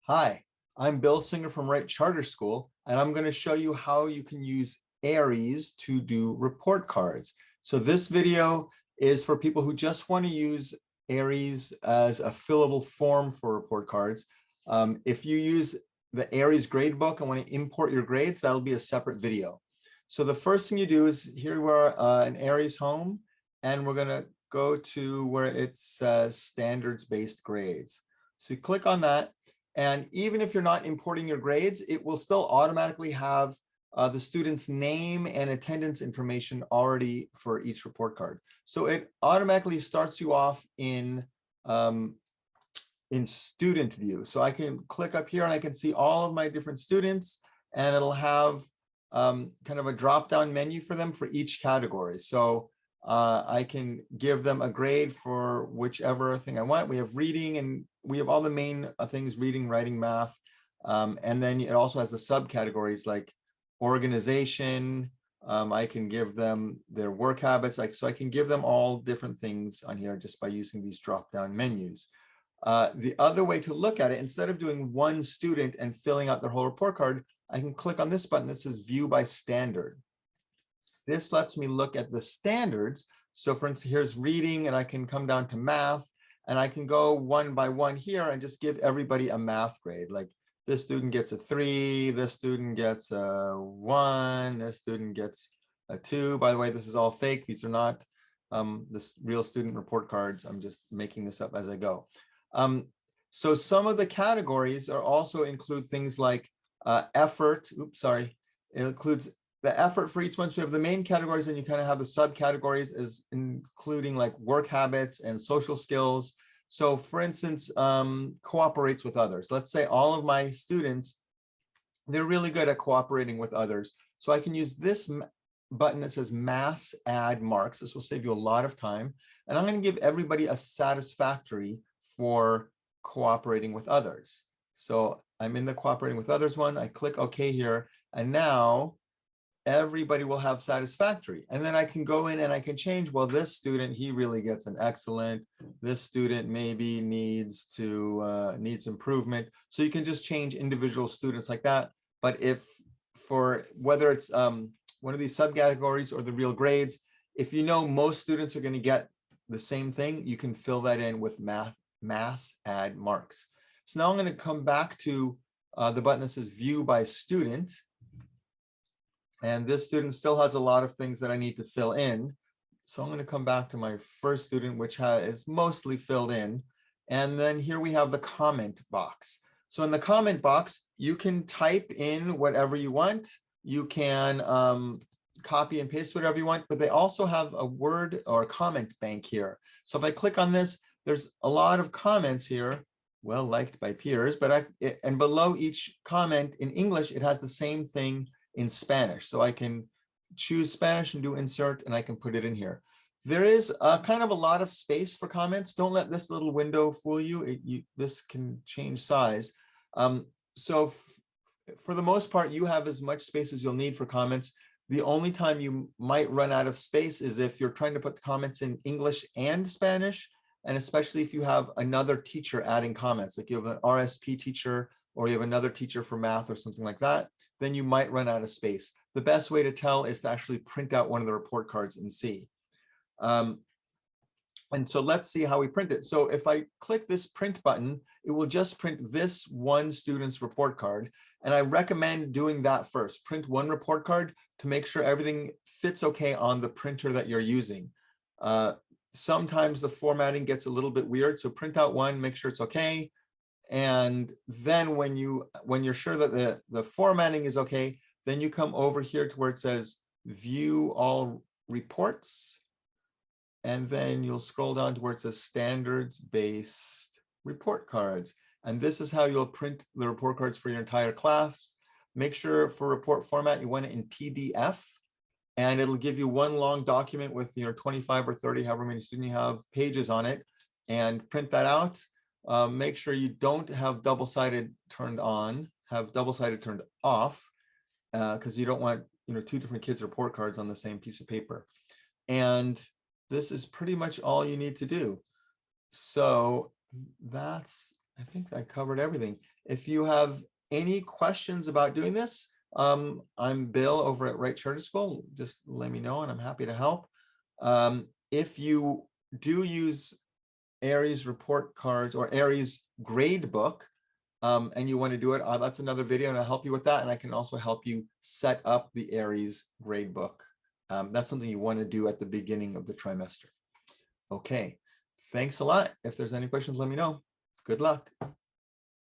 Hi, I'm Bill Singer from Wright Charter School, and I'm going to show you how you can use Aeries to do report cards. So this video is for people who just want to use Aeries as a fillable form for report cards. If you use the Aeries gradebook and want to import your grades, that'll be a separate video. So the first thing you do is here we are in Aeries home, and we're going to go to where it says standards-based grades. So you click on that. And even if you're not importing your grades, it will still automatically have the student's name and attendance information already for each report card. So it automatically starts you off in student view. So I can click up here and I can see all of my different students, and it'll have kind of a drop-down menu for them for each category. So I can give them a grade for whichever thing I want. We have reading, and we have all the main things: reading, writing, math. And then it also has the subcategories like organization. I can give them their work habits. So I can give them all different things on here just by using these drop-down menus. The other way to look at it, instead of doing one student and filling out their whole report card, I can click on this button that says View by Standard. This lets me look at the standards. So for instance, here's reading, and I can come down to math, and I can go one by one here and just give everybody a math grade. Like this student gets a 3, this student gets a 1, this student gets a 2. By the way, this is all fake. These are not this real student report cards. I'm just making this up as I go. So some of the categories are also include things like effort. Oops, sorry. It includes the effort for each one. So you have the main categories, and you kind of have the subcategories as including like work habits and social skills. So for instance, cooperates with others. Let's say all of my students, they're really good at cooperating with others. So I can use this button that says mass add marks. This will save you a lot of time. And I'm going to give everybody a satisfactory for cooperating with others. So I'm in the cooperating with others one. I click OK here, and now everybody will have satisfactory. And then I can go in and I can change, well, this student, he really gets an excellent. This student maybe needs improvement. So you can just change individual students like that. But if for whether it's one of these subcategories or the real grades, if you know most students are going to get the same thing, you can fill that in with mass add marks. So now I'm going to come back to the button that says View by Student. And this student still has a lot of things that I need to fill in. So I'm going to come back to my first student, which is mostly filled in. And then here we have the comment box. So in the comment box, you can type in whatever you want. You can copy and paste whatever you want, but they also have a word or comment bank here. So if I click on this, there's a lot of comments here, well liked by peers, but and below each comment in English, it has the same thing in Spanish. So I can choose Spanish and do insert, and I can put it in here. There is kind of a lot of space for comments. Don't let this little window fool you. This can change size. So for the most part, you have as much space as you'll need for comments. The only time you might run out of space is if you're trying to put the comments in English and Spanish, and especially if you have another teacher adding comments, like you have an RSP teacher, or you have another teacher for math or something like that, then you might run out of space. The best way to tell is to actually print out one of the report cards and see. And so let's see how we print it. So if I click this print button, it will just print this one student's report card. And I recommend doing that first. Print one report card to make sure everything fits okay on the printer that you're using. Sometimes the formatting gets a little bit weird. So print out one, make sure it's okay. And then when you're sure that the formatting is okay, then you come over here to where it says View All Reports. And then you'll scroll down to where it says Standards-Based Report Cards. And this is how you'll print the report cards for your entire class. Make sure for report format, you want it in PDF. And it'll give you one long document with 25 or 30, however many students you have, pages on it. And print that out. Make sure you don't have double-sided turned on, have double-sided turned off, because you don't want two different kids' report cards on the same piece of paper. And this is pretty much all you need to do. So that's I think I covered everything. If you have any questions about doing this, I'm Bill over at Wright Charter School. Just let me know and I'm happy to help. If you do use Aeries report cards or Aeries grade book, and you want to do it, that's another video and I'll help you with that. And I can also help you set up the Aeries grade book. That's something you want to do at the beginning of the trimester. Okay, thanks a lot. If there's any questions, let me know. Good luck.